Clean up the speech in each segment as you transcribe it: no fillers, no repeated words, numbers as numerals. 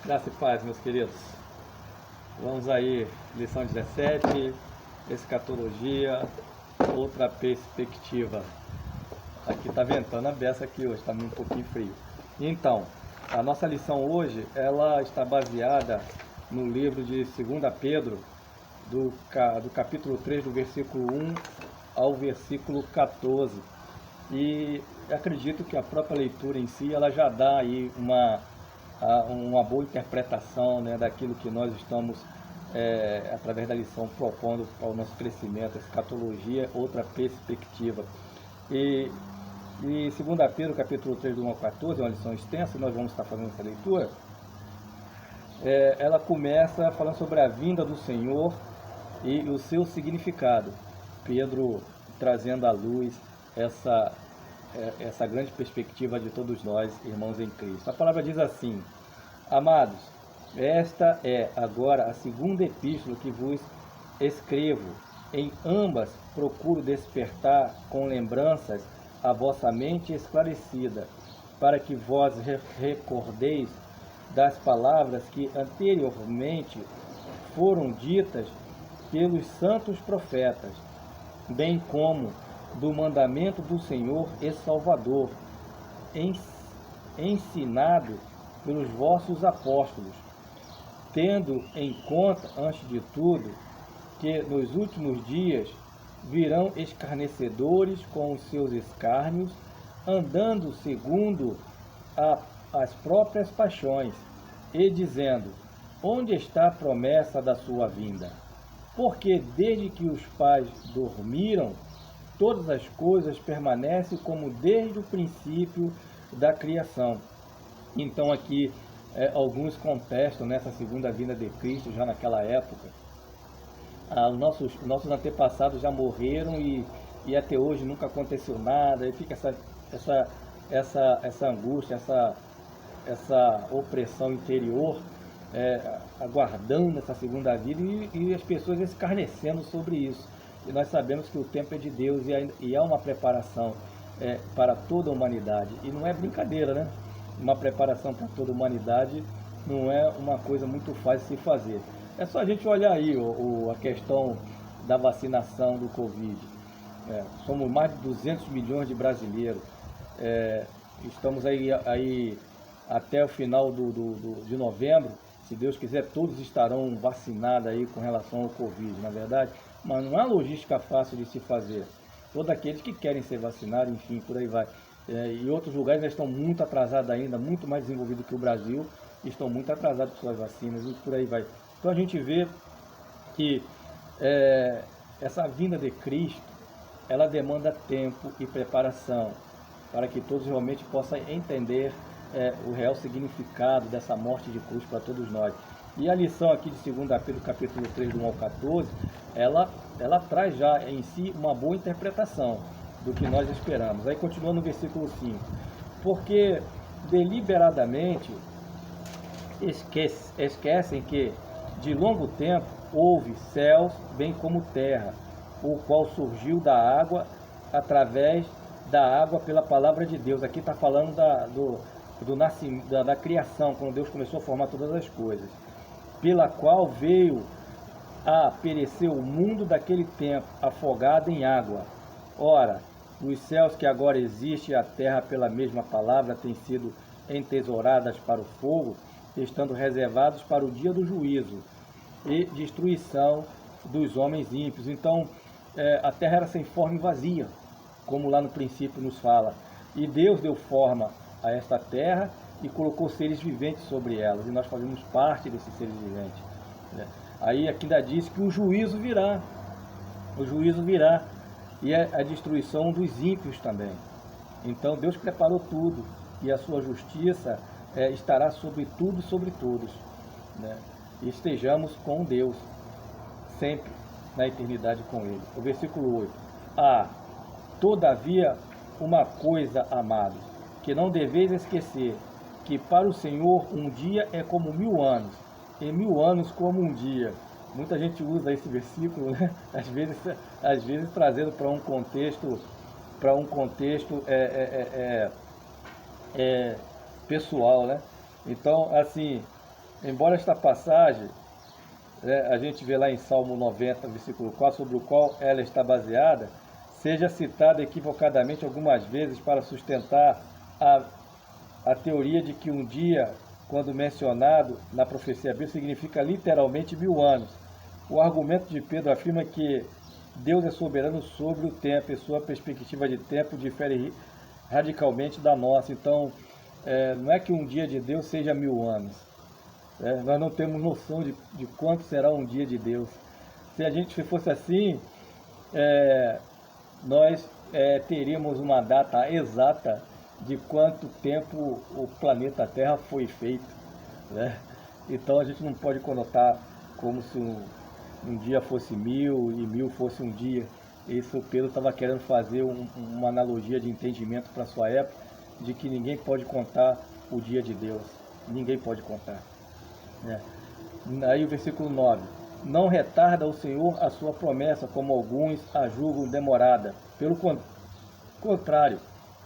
Graça e paz, meus queridos. Vamos aí, lição 17, escatologia, outra perspectiva. Aqui tá ventando a beça aqui hoje, tá um pouquinho frio. Então, a nossa lição hoje, ela está baseada no livro de 2 Pedro, do capítulo 3, do versículo 1 ao versículo 14. E acredito que a própria leitura em si, ela já dá aí uma boa interpretação, né, daquilo que nós estamos, através da lição, propondo para o nosso crescimento, a escatologia, outra perspectiva. E 2 Pedro, capítulo 3, do 1 ao 14, é uma lição extensa, nós vamos estar fazendo essa leitura. Ela começa falando sobre a vinda do Senhor e o seu significado. Pedro trazendo à luz essa grande perspectiva de todos nós, irmãos em Cristo. A palavra diz assim: Amados, esta é agora a segunda epístola que vos escrevo. Em ambas procuro despertar com lembranças a vossa mente esclarecida, para que vós recordeis das palavras que anteriormente foram ditas pelos santos profetas, bem como do mandamento do Senhor e Salvador, ensinado pelos vossos apóstolos, tendo em conta, antes de tudo, que nos últimos dias virão escarnecedores com os seus escárnios, andando segundo as próprias paixões, e dizendo: onde está a promessa da sua vinda? Porque desde que os pais dormiram, todas as coisas permanecem como desde o princípio da criação. Então aqui alguns contestam nessa segunda vinda de Cristo, já naquela época. Nossos antepassados já morreram e até hoje nunca aconteceu nada, e fica essa angústia, essa opressão interior, aguardando essa segunda vida, e as pessoas escarnecendo sobre isso. E nós sabemos que o tempo é de Deus e há uma preparação para toda a humanidade. E não é brincadeira, né? Uma preparação para toda a humanidade não é uma coisa muito fácil de se fazer. É só a gente olhar aí a questão da vacinação do Covid. Somos mais de 200 milhões de brasileiros. Estamos aí até o final de novembro. Se Deus quiser, todos estarão vacinados aí com relação ao Covid, na verdade. Mas não é uma logística fácil de se fazer. Todos aqueles que querem ser vacinados, enfim, por aí vai. E outros lugares já estão muito atrasados ainda, muito mais desenvolvidos que o Brasil, estão muito atrasados com suas vacinas e por aí vai. Então a gente vê que essa vinda de Cristo, ela demanda tempo e preparação, para que todos realmente possam entender o real significado dessa morte de cruz para todos nós. E a lição aqui de 2 Pedro, capítulo 3, do 1 ao 14, ela traz já em si uma boa interpretação do que nós esperamos. Aí continua no versículo 5. Porque deliberadamente esquecem que de longo tempo houve céus bem como terra, o qual surgiu da água, através da água pela palavra de Deus. Aqui está falando da criação, quando Deus começou a formar todas as coisas, pela qual veio a perecer o mundo daquele tempo, afogado em água. Ora, os céus que agora existem e a terra pela mesma palavra têm sido entesouradas para o fogo, estando reservados para o dia do juízo e destruição dos homens ímpios. Então, a terra era sem forma e vazia, como lá no princípio nos fala. E Deus deu forma a esta terra e colocou seres viventes sobre elas, e nós fazemos parte desses seres viventes. Aí aqui ainda diz que o juízo virá, e a destruição dos ímpios também. Então Deus preparou tudo, e a sua justiça estará sobre tudo e sobre todos, né? E estejamos com Deus, sempre na eternidade com Ele. O versículo 8. Todavia, uma coisa, amados, que não deveis esquecer, que para o Senhor um dia é como 1000 anos, e 1000 anos como um dia. Muita gente usa esse versículo, né? Às vezes trazendo para um contexto, pessoal, né? Então, assim, embora esta passagem, a gente vê lá em Salmo 90, versículo 4, sobre o qual ela está baseada, seja citada equivocadamente algumas vezes para sustentar a teoria de que um dia, quando mencionado na profecia bíblica, significa literalmente 1000 anos. O argumento de Pedro afirma que Deus é soberano sobre o tempo e sua perspectiva de tempo difere radicalmente da nossa. Então, não é que um dia de Deus seja 1000 anos. Nós não temos noção de quanto será um dia de Deus. Se a gente fosse assim, nós teríamos uma data exata de quanto tempo o planeta Terra foi feito, né? Então a gente não pode conotar como se um dia fosse 1000 e 1000 fosse um dia. Isso o Pedro estava querendo fazer uma analogia de entendimento para a sua época, de que ninguém pode contar o dia de Deus. Ninguém pode contar. Aí o versículo 9. Não retarda o Senhor a sua promessa, como alguns a julgam demorada. Pelo contrário,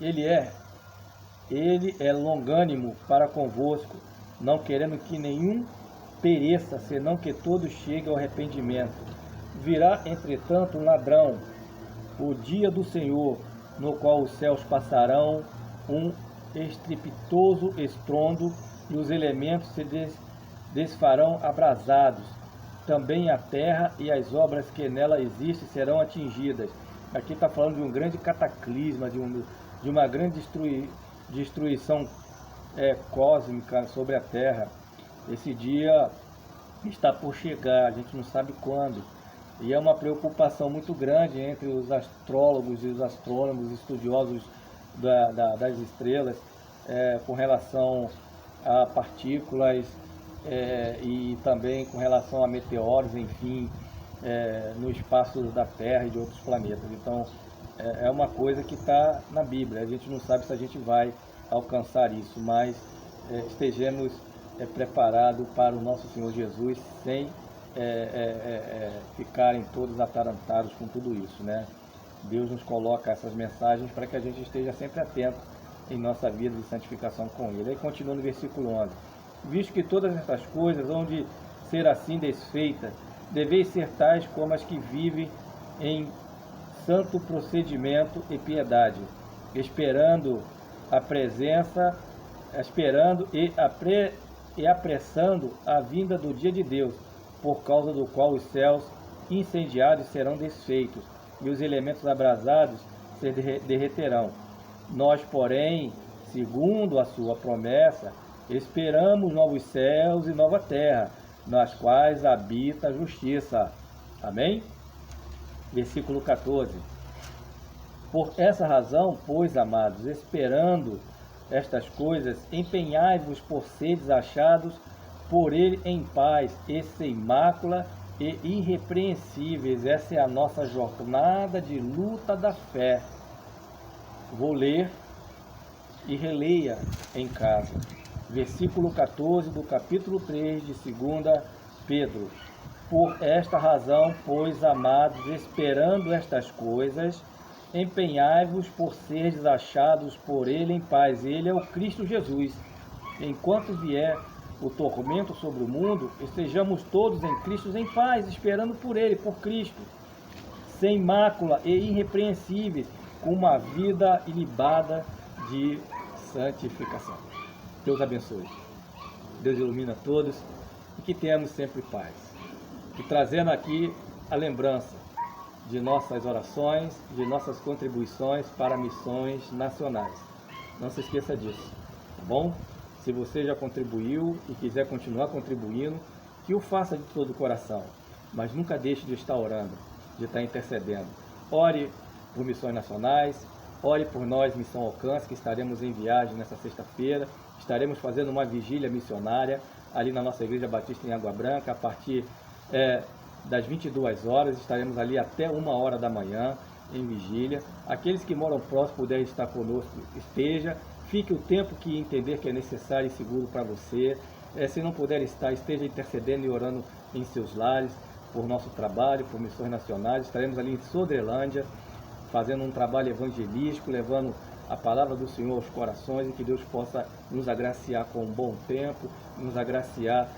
Ele é longânimo para convosco, não querendo que nenhum pereça, senão que todos cheguem ao arrependimento. Virá, entretanto, um ladrão, o dia do Senhor, no qual os céus passarão um estrepitoso estrondo e os elementos se desfarão abrasados. Também a terra e as obras que nela existem serão atingidas. Aqui está falando de um grande cataclisma, de uma grande destruição cósmica sobre a Terra. Esse dia está por chegar, a gente não sabe quando. E é uma preocupação muito grande entre os astrólogos e os astrônomos, estudiosos das estrelas, com relação a partículas e também com relação a meteoros, enfim, no espaço da Terra e de outros planetas. Então, é uma coisa que está na Bíblia. A gente não sabe se a gente vai alcançar isso, mas estejamos preparados para o nosso Senhor Jesus, sem ficarem todos atarantados com tudo isso, né? Deus nos coloca essas mensagens para que a gente esteja sempre atento em nossa vida de santificação com Ele. Aí continua no versículo 11. Visto que todas estas coisas hão de ser assim desfeitas, deveis ser tais como as que vivem em santo procedimento e piedade, esperando e apressando a vinda do dia de Deus, por causa do qual os céus incendiados serão desfeitos e os elementos abrasados se derreterão. Nós, porém, segundo a sua promessa, esperamos novos céus e nova terra, nas quais habita a justiça. Amém? Versículo 14. Por essa razão, pois, amados, esperando estas coisas, empenhai-vos por seres achados por Ele em paz e sem mácula e irrepreensíveis. Essa é a nossa jornada de luta da fé. Vou ler e releia em casa. Versículo 14 do capítulo 3 de 2 Pedro. Por esta razão, pois, amados, esperando estas coisas, empenhai-vos por seres achados por Ele em paz. Ele é o Cristo Jesus. Enquanto vier o tormento sobre o mundo, estejamos todos em Cristo em paz, esperando por Ele, por Cristo, sem mácula e irrepreensíveis, com uma vida ilibada de santificação. Deus abençoe. Deus ilumina todos e que tenhamos sempre paz. E trazendo aqui a lembrança de nossas orações, de nossas contribuições para missões nacionais. Não se esqueça disso, tá bom? Se você já contribuiu e quiser continuar contribuindo, que o faça de todo o coração, mas nunca deixe de estar orando, de estar intercedendo. Ore por missões nacionais, ore por nós, Missão Alcance, que estaremos em viagem nessa sexta-feira. Estaremos fazendo uma vigília missionária ali na nossa Igreja Batista em Água Branca, a partir das 22 horas, estaremos ali até 1 hora da manhã em vigília. Aqueles que moram próximo puderem estar conosco, esteja. Fique o tempo que entender que é necessário e seguro para você. Se não puder estar, esteja intercedendo e orando em seus lares, por nosso trabalho, por missões nacionais. Estaremos ali em Sodrelândia, fazendo um trabalho evangelístico, levando a palavra do Senhor aos corações, e que Deus possa nos agraciar com um bom tempo, nos agraciar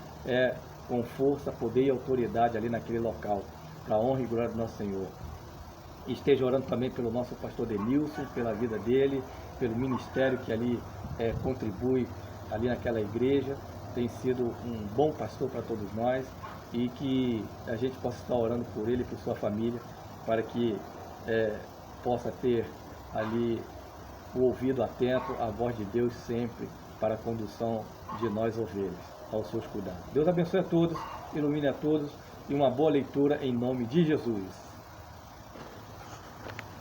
com força, poder e autoridade ali naquele local, para a honra e glória do nosso Senhor. E esteja orando também pelo nosso pastor Denilson, pela vida dele, pelo ministério que ali contribui ali naquela igreja. Tem sido um bom pastor para todos nós, e que a gente possa estar orando por ele e por sua família, para que possa ter ali o ouvido atento à voz de Deus sempre, para a condução de nós ovelhas, aos seus cuidados. Deus abençoe a todos, ilumine a todos, e uma boa leitura em nome de Jesus.